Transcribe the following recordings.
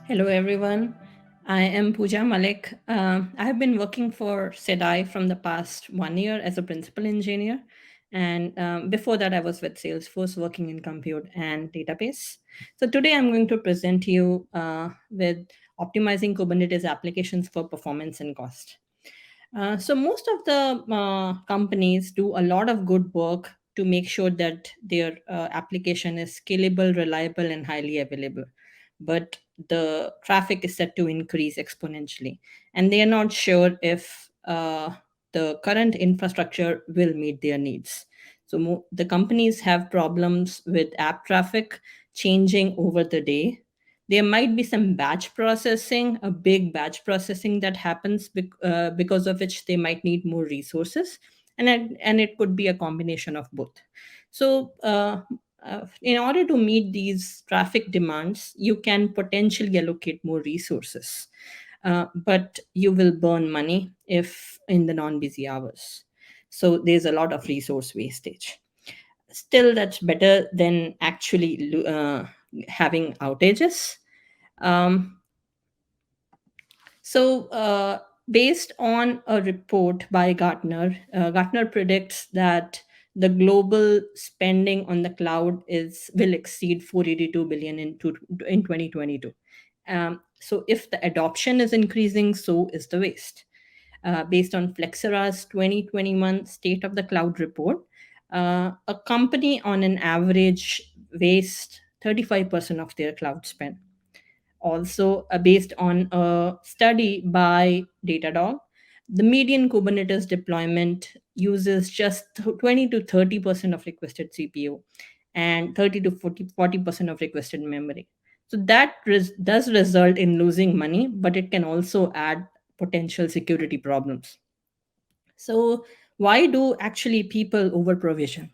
Hello, everyone. I am Pooja Malik. I have been working for Sedai from the past 1 year as a principal engineer. And before that, I was with Salesforce working in compute and database. So today I'm going to present you with optimizing Kubernetes applications for performance and cost. So most of the companies do a lot of good work to make sure that their application is scalable, reliable, and highly available. But the traffic is set to increase exponentially, and they are not sure if the current infrastructure will meet their needs. So the companies have problems with app traffic changing over the day. There might be some batch processing, a big batch processing that happens because of which they might need more resources, and it could be a combination of both. So in order to meet these traffic demands, you can potentially allocate more resources, but you will burn money if in the non-busy hours. So there's a lot of resource wastage. Still, that's better than actually having outages. um, so, based on a report by Gartner, Gartner predicts that the global spending on the cloud is will exceed 482 billion in 2022. So, if the adoption is increasing, so is the waste. Based on Flexera's 2021 State of the Cloud report, a company on an average waste 35% of their cloud spend. Also, based on a study by Datadog, the median Kubernetes deployment uses just 20 to 30% of requested CPU and 30 to 40% of requested memory. So that does result in losing money, but it can also add potential security problems. So why do actually people over provision?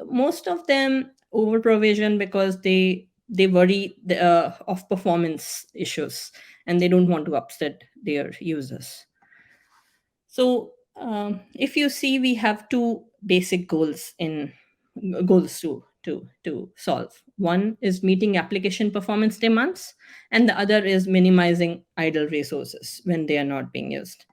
Most of them over provision because they worry of performance issues, and they don't want to upset their users. So if you see, we have two basic goals to solve. One is meeting application performance demands, and the other is minimizing idle resources when they are not being used.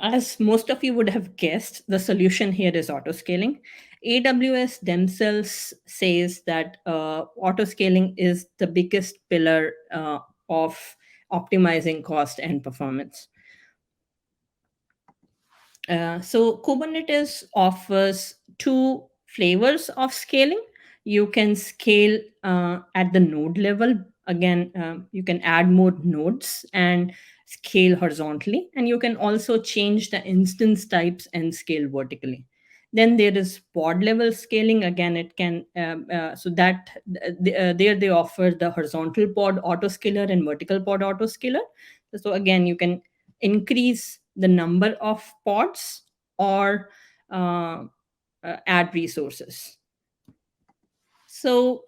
As most of you would have guessed, the solution here is autoscaling. AWS themselves says that autoscaling is the biggest pillar of optimizing cost and performance. So Kubernetes offers two flavors of scaling. You can scale at the node level. Again, you can add more nodes and scale horizontally, and you can also change the instance types and scale vertically. Then there is pod level scaling. Again, it can so that there they offer the horizontal pod autoscaler and vertical pod autoscaler. So again, you can increase the number of pods or uh, add resources. So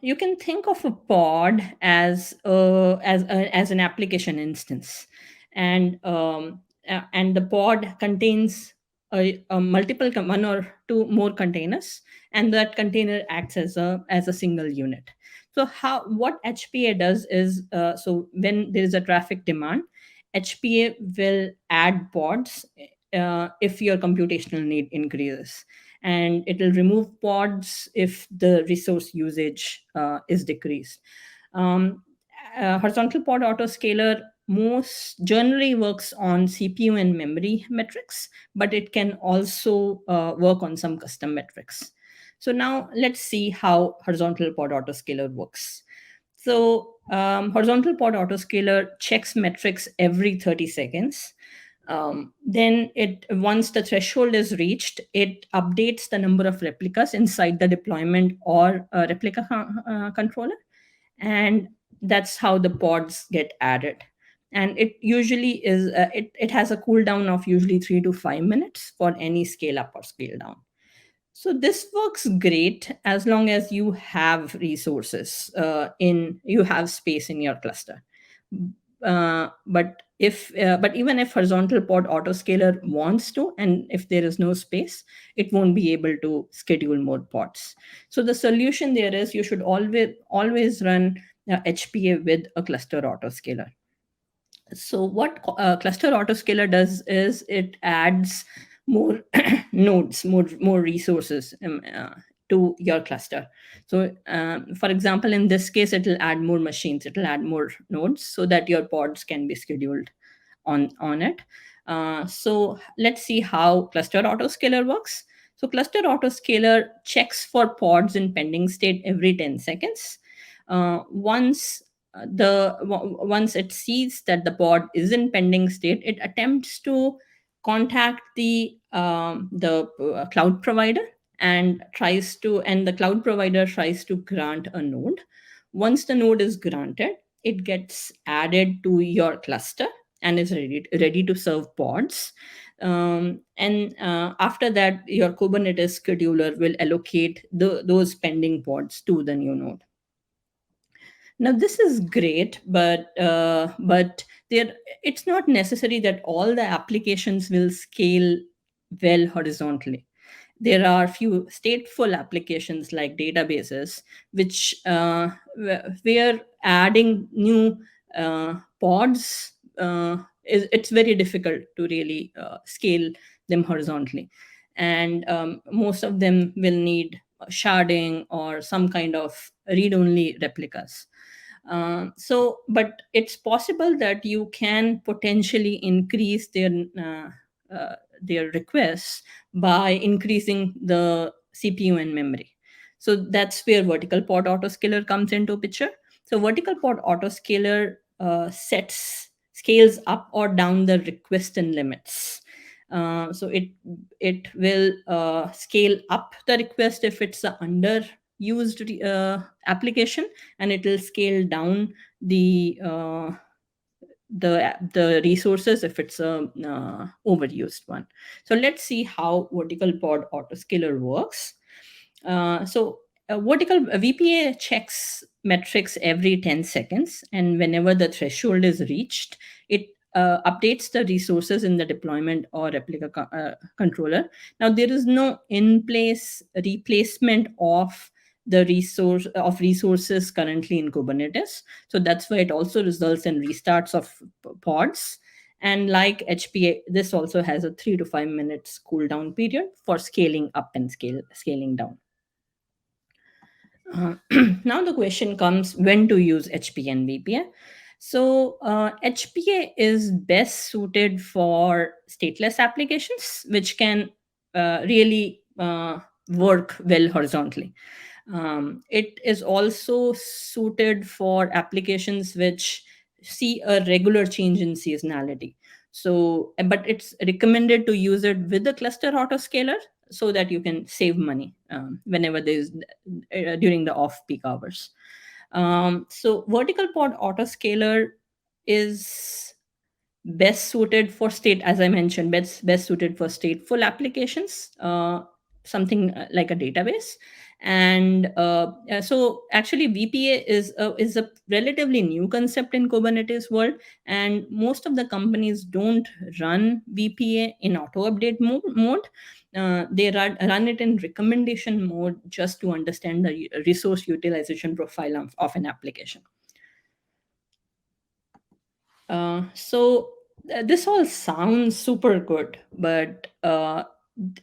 you can think of a pod as an application instance, and the pod contains a multiple one or two more containers, and that container acts as a single unit. So how what HPA does is, so when there is a traffic demand, HPA will add pods if your computational need increases, and it will remove pods if the resource usage is decreased. Um, Horizontal pod autoscaler most generally works on CPU and memory metrics, but it can also work on some custom metrics. So now let's see how horizontal pod autoscaler works. So horizontal pod autoscaler checks metrics every 30 seconds. Then it once the threshold is reached, it updates the number of replicas inside the deployment or replica controller, and that's how the pods get added. And it usually is it has a cooldown of usually 3 to 5 minutes for any scale up or scale down. So this works great as long as you have resources in you have space in your cluster. But even if horizontal pod autoscaler wants to, and if there is no space, it won't be able to schedule more pods. So the solution there is you should always run HPA with a cluster autoscaler. So what cluster autoscaler does is it adds more nodes, more resources to your cluster. So for example, in this case, it will add more machines, it will add more nodes so that your pods can be scheduled on it. So let's see how cluster autoscaler works. So cluster autoscaler checks for pods in pending state every 10 seconds. Once it sees that the pod is in pending state, it attempts to contact the cloud provider and the cloud provider tries to grant a node. Once the node is granted, it gets added to your cluster and is ready to serve pods. And after that, your Kubernetes scheduler will allocate those pending pods to the new node. Now this is great, but there it's not necessary that all the applications will scale well horizontally. There are few stateful applications like databases, which where adding new pods it's very difficult to really scale them horizontally, and most of them will need sharding or some kind of read-only replicas. But it's possible that you can potentially increase their requests by increasing the CPU and memory. So that's where vertical pod autoscaler comes into picture. So vertical pod autoscaler sets scales up or down the request and limits. So it will scale up the request if it's a underused application, and it will scale down the resources if it's a overused one. So let's see how vertical pod autoscaler works. Vertical VPA checks metrics every 10 seconds, and whenever the threshold is reached, it updates the resources in the deployment or replica controller. Now, there is no in-place replacement of the resources currently in Kubernetes. So that's why it also results in restarts of pods. And like HPA, this also has a 3 to 5 minutes cooldown period for scaling up and scaling down. Now the question comes, when to use HPA and VPA. So HPA is best suited for stateless applications, which can really work well horizontally. It is also suited for applications which see a regular change in seasonality. So, but it's recommended to use it with the cluster autoscaler so that you can save money whenever there's during the off-peak hours. So vertical pod autoscaler is best suited for state, as I mentioned, best suited for stateful applications, something like a database. And so actually VPA is a relatively new concept in Kubernetes world, and most of the companies don't run VPA in auto update mode. They run it in recommendation mode just to understand the resource utilization profile of an application. This all sounds super good, but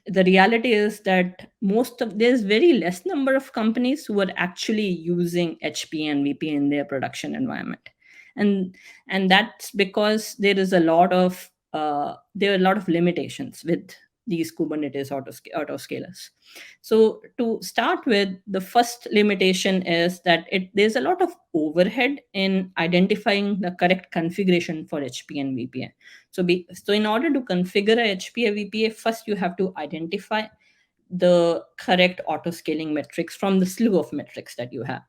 the reality is that there's very less number of companies who are actually using HPA and VPA in their production environment, and that's because there are a lot of limitations with these Kubernetes autoscalers. So to start with, the first limitation is that there's a lot of overhead in identifying the correct configuration for HPA and VPA. So in order to configure a HPA VPA, first you have to identify the correct autoscaling metrics from the slew of metrics that you have.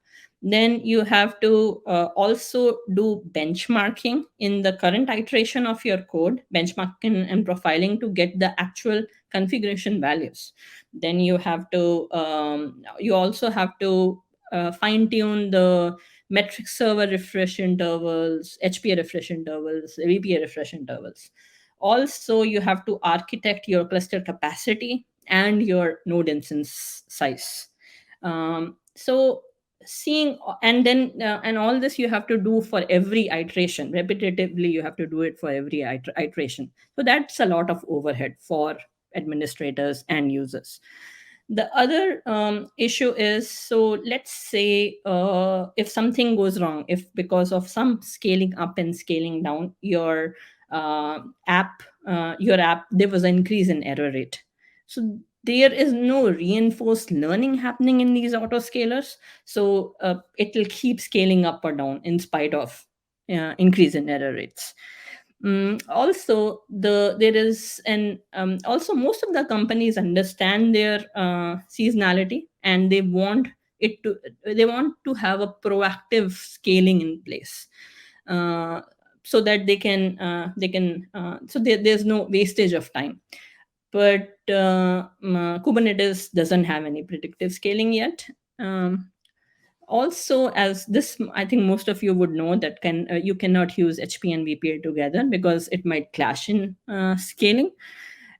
Then you have to also do benchmarking in the current iteration of your code, benchmarking and profiling to get the actual configuration values. Then you also have to fine tune the metric server refresh intervals, HPA refresh intervals, VPA refresh intervals. Also, you have to architect your cluster capacity and your node instance size. So seeing, and then and all this you have to do for every iteration repetitively, you have to do it for every iteration. So that's a lot of overhead for administrators and users. The other issue is, so let's say if something goes wrong, if because of some scaling up and scaling down, uh, app your app, there was an increase in error rate. So there is no reinforced learning happening in these autoscalers. So it will keep scaling up or down in spite of increase in error rates. Also, there is an also most of the companies understand their seasonality, and it to they want to have a proactive scaling in place, uh, so that there's no wastage of time. But Kubernetes doesn't have any predictive scaling yet. Um, Also, as this, I think most of you would know that you cannot use HPA and VPA together because it might clash in scaling.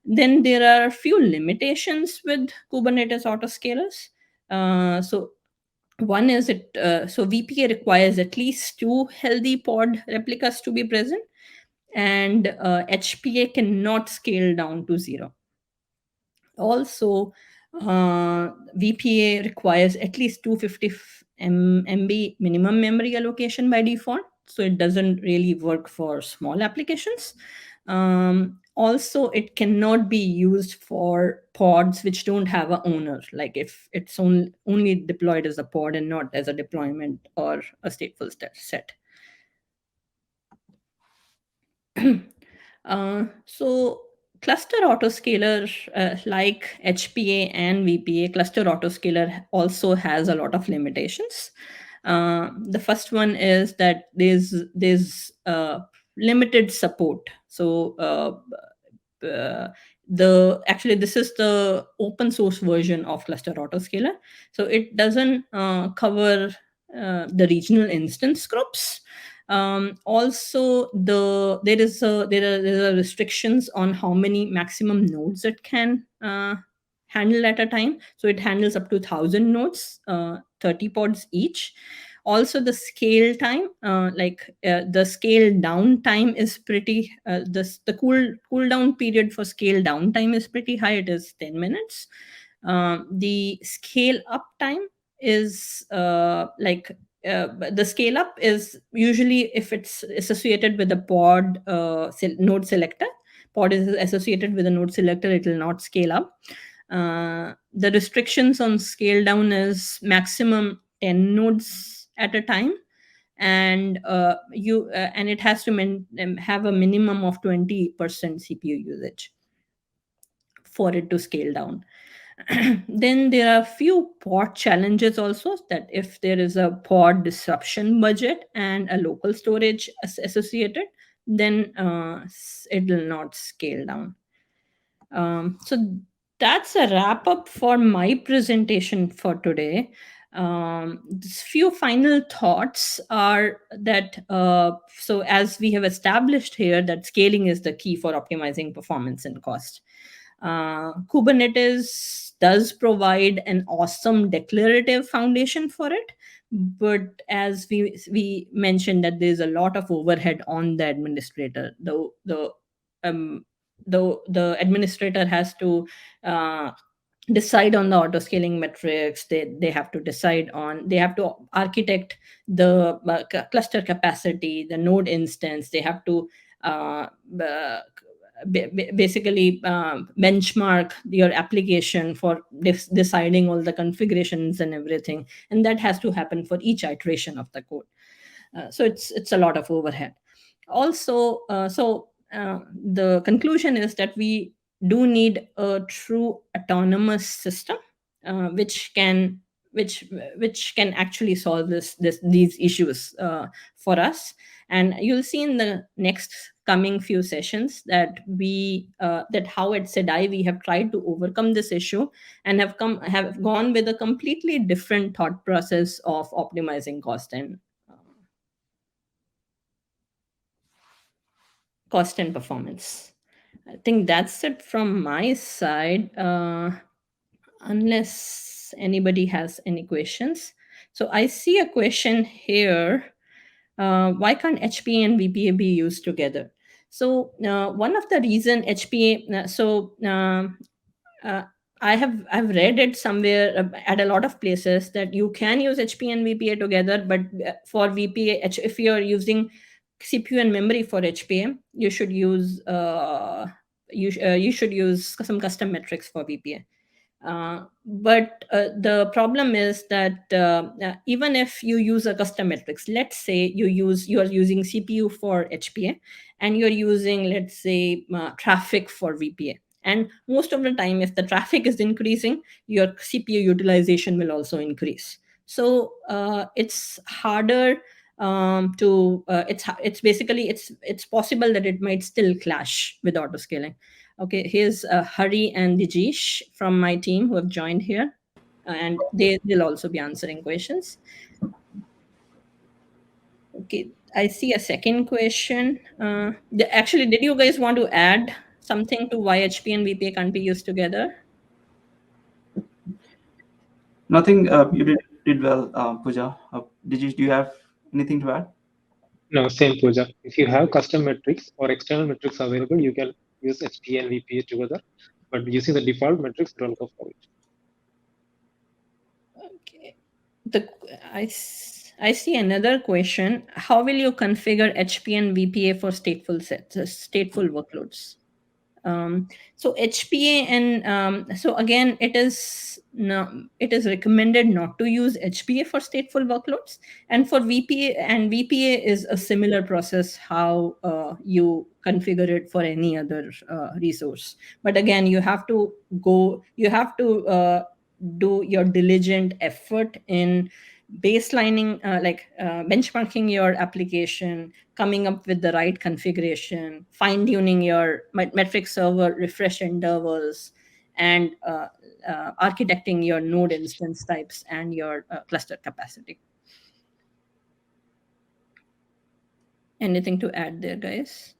Then there are a few limitations with Kubernetes Autoscalers. So one is so VPA requires at least two healthy pod replicas to be present, and HPA cannot scale down to zero. Also, VPA requires at least 250 MB minimum memory allocation by default, so it doesn't really work for small applications. Also, it cannot be used for pods which don't have a owner, like if it's only deployed as a pod and not as a deployment or a stateful set. So cluster autoscaler, like HPA and VPA, cluster autoscaler also has a lot of limitations. The first one is that there's limited support. So the actually this is the open source version of cluster autoscaler, so it doesn't cover the regional instance groups. Also, there are restrictions on how many maximum nodes it can handle at a time. So it handles up to 1,000 nodes, 30 pods each. Also, the scale time, the scale down time is pretty. The cooldown period for scale down time is pretty high. It is 10 minutes. The scale up time is the scale up is usually if it's associated with a pod node selector. Pod is associated with a node selector, it will not scale up. The restrictions on scale down is maximum 10 nodes at a time, and it has to have a minimum of 20% CPU usage for it to scale down. Then there are a few pod challenges also, that if there is a pod disruption budget and a local storage associated, then it will not scale down. So that's a wrap up for my presentation for today. Few final thoughts are that so as we have established here that scaling is the key for optimizing performance and cost. Kubernetes does provide an awesome declarative foundation for it, but as we mentioned that there's a lot of overhead on the administrator. Um, the administrator has to uh, decide on the autoscaling metrics. They have to decide on, they have to architect the cluster capacity, the node instance. They have to uh, uh, basically benchmark your application for deciding all the configurations and everything, and that has to happen for each iteration of the code. So it's a lot of overhead. Also, the conclusion is that we do need a true autonomous system, which can which can actually solve these issues for us. And you'll see in the next coming few sessions that that how at Sedai we have tried to overcome this issue and have gone with a completely different thought process of optimizing cost and performance. I think that's it from my side. Unless anybody has any questions, So I see a question here. Why can't HPA and VPA be used together? So one of the reason HPA, I've read it somewhere at a lot of places that you can use HPA and VPA together, but for VPA, if you're using CPU and memory for HPA, you should use you should use some custom metrics for VPA. But the problem is that even if you use a custom metrics, let's say you are using CPU for HPA and you're using, let's say, traffic for VPA. And most of the time, if the traffic is increasing, your CPU utilization will also increase. So it's harder it's basically it's possible that it might still clash with autoscaling. Okay, here's Hari and Dijesh from my team who have joined here, and they'll also be answering questions. Okay, I see a second question. Actually, did you guys want to add something to why HP and VPA can't be used together? Nothing. You did well, Pooja. Do you have anything to add? No, same Pooja. If you have custom metrics or external metrics available, you can use HPA and VPA together. But using the default metrics, don't go for it. Okay. I see another question. How will you configure HP and VPA for stateful sets, stateful workloads? So HPA and so again, it is recommended not to use HPA for stateful workloads, and for VPA is a similar process how you configure it for any other resource. But again, you have to do your diligent effort in baselining, benchmarking your application, coming up with the right configuration, fine-tuning your metric server refresh intervals, and architecting your node instance types and your cluster capacity. Anything to add there, guys?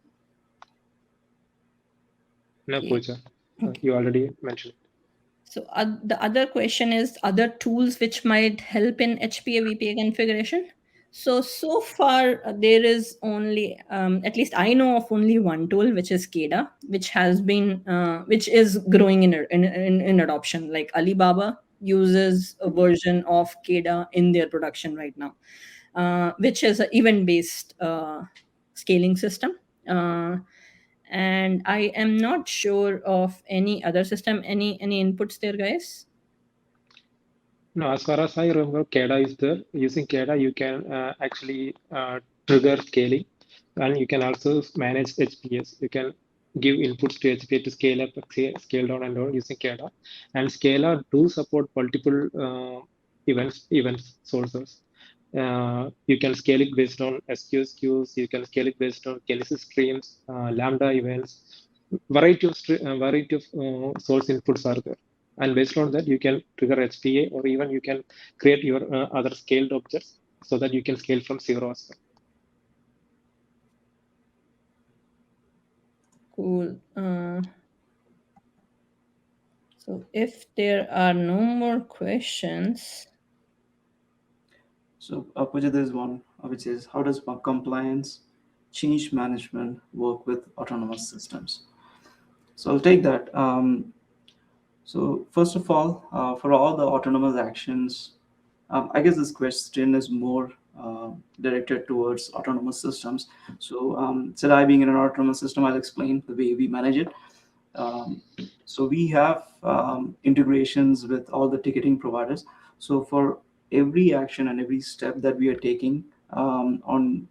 No, Pooja. Okay. You already mentioned it. So the other question is other tools which might help in HPA VPA configuration. So far there is only at least I know of only one tool, which is Keda, which has been which is growing in adoption. Like Alibaba uses a version of Keda in their production right now, which is an event-based scaling system. And I am not sure of any other system. Any inputs there, guys? No, as far as I remember, Keda is there. Using Keda, you can actually trigger scaling, and you can also manage HPS. You can give inputs to HPA to scale up, scale down, and all using Keda. And Scala do support multiple event sources. You can scale it based on SQS queues. You can scale it based on Kinesis streams, Lambda events. Variety of source inputs are there. And based on that, you can trigger HPA, or even you can create your other scaled objects so that you can scale from zero as well. Cool. So if there are no more questions. So, Pooja, there's one which is, how does compliance change management work with autonomous systems? So I'll take that. So first of all, for all the autonomous actions, I guess this question is more directed towards autonomous systems. So Sedai being in an autonomous system, I'll explain the way we manage it. So we have integrations with all the ticketing providers. So for every action and every step that we are taking on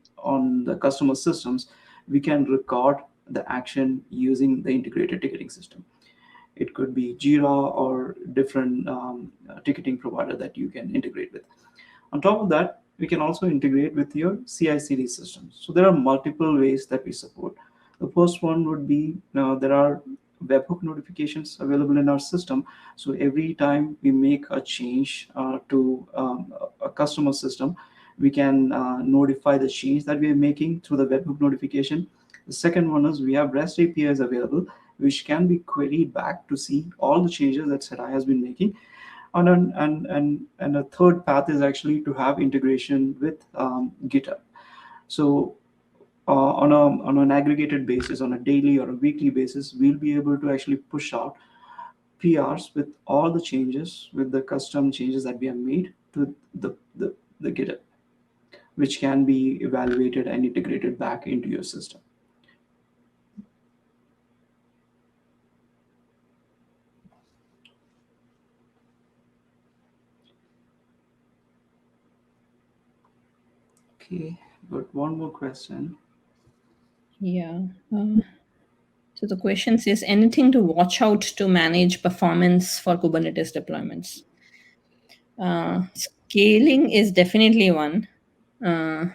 the customer systems, we can record the action using the integrated ticketing system. It could be Jira or different ticketing provider that you can integrate with. On top of that, we can also integrate with your CI/CD systems. So there are multiple ways that we support. The first one would be there are webhook notifications available in our system. So every time we make a change to a customer system, we can notify the change that we are making through the webhook notification. The second one is we have REST APIs available, which can be queried back to see all the changes that Sedai has been making. And a third path is actually to have integration with GitHub. So on an aggregated basis, on a daily or a weekly basis, we'll be able to actually push out PRs with all the changes, with the custom changes that we have made to the GitHub, which can be evaluated and integrated back into your system. Okay, got one more question. Yeah. So the question says, anything to watch out to manage performance for Kubernetes deployments? Scaling is definitely one. The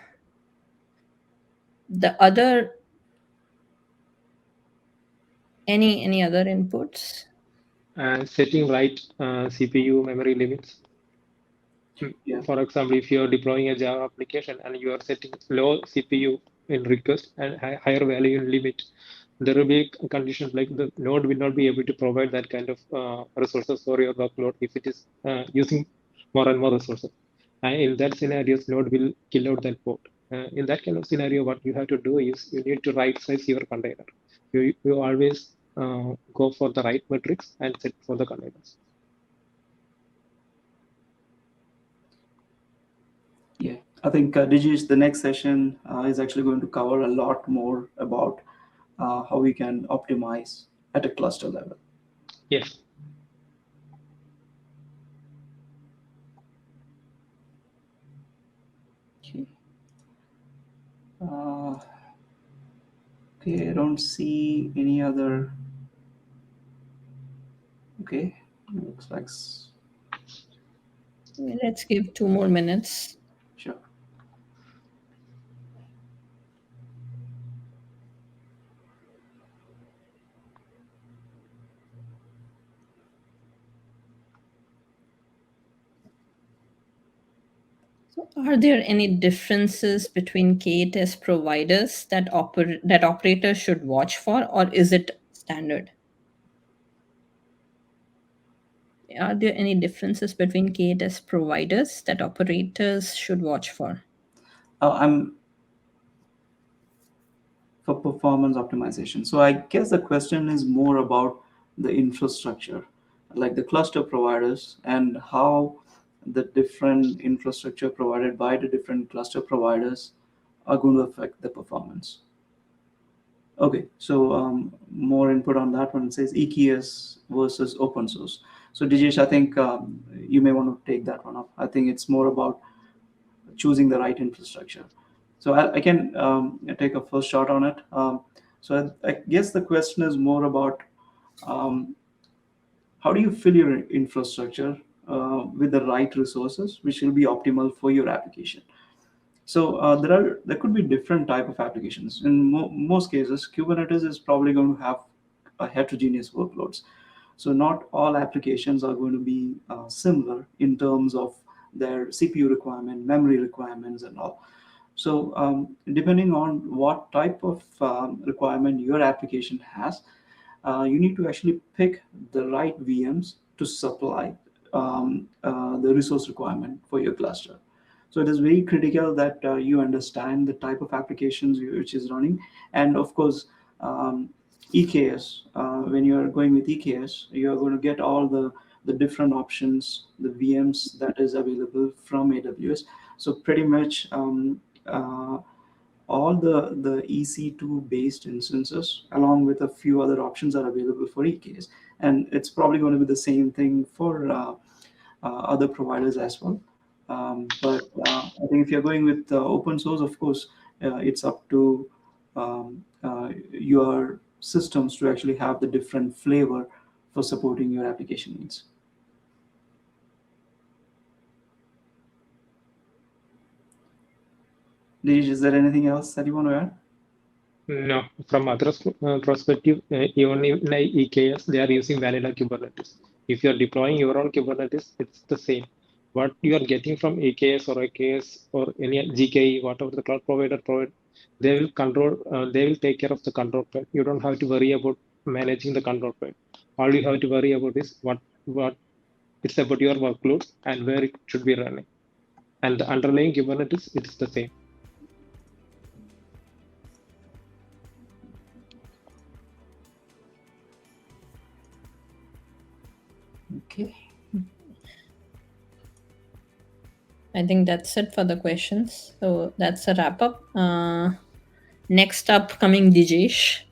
other, any other inputs? Setting right CPU memory limits. Yeah. For example, if you're deploying a Java application and you are setting low CPU in request and higher value in limit, there will be conditions like the node will not be able to provide that kind of resources for your workload if it is using more and more resources. And in that scenario, node will kill out that port. In that kind of scenario, what you have to do is you need to right size your container. You always go for the right metrics and set for the containers. Yeah, I think Dijesh, the next session is actually going to cover a lot more about how we can optimize at a cluster level. Yes. Okay. Okay, I don't see any other. Okay, looks like. Let's give 2 more minutes. Sure. So are there any differences between KTS providers that operators should watch for, or is it standard? Are there any differences between KTS providers that operators should watch for? I'm for performance optimization. So I guess the question is more about the infrastructure, like the cluster providers and how the different infrastructure provided by the different cluster providers are going to affect the performance. Okay, so more input on that one. It says EKS versus open source. So Dijesh, I think you may want to take that one up. I think it's more about choosing the right infrastructure. So I can take a first shot on it. So I guess the question is more about how do you fill your infrastructure with the right resources, which will be optimal for your application. So there could be different type of applications. In most cases, Kubernetes is probably going to have a heterogeneous workloads. So not all applications are going to be similar in terms of their CPU requirement, memory requirements, and all. So depending on what type of requirement your application has, you need to actually pick the right VMs to supply the resource requirement for your cluster. So it is very critical that you understand the type of applications which is running, and of course, EKS. When you are going with EKS, you are going to get all the different options, the VMs that is available from AWS. So pretty much all the EC2 based instances, along with a few other options, are available for EKS, and it's probably going to be the same thing for other providers as well. But I think if you're going with open source, of course, it's up to your systems to actually have the different flavor for supporting your application needs. Dinesh, is there anything else that you want to add? No, from other perspective, even in EKS, they are using vanilla Kubernetes. If you're deploying your own Kubernetes, it's the same. What you are getting from EKS or AKS or any GKE, whatever the cloud provider provide, they will control, they will take care of the control plane. You don't have to worry about managing the control plane. All you have to worry about is what It's about your workloads and where it should be running. And the underlying Kubernetes, it's the same. Okay. I think that's it for the questions. So that's a wrap up. Next up, coming Dijesh.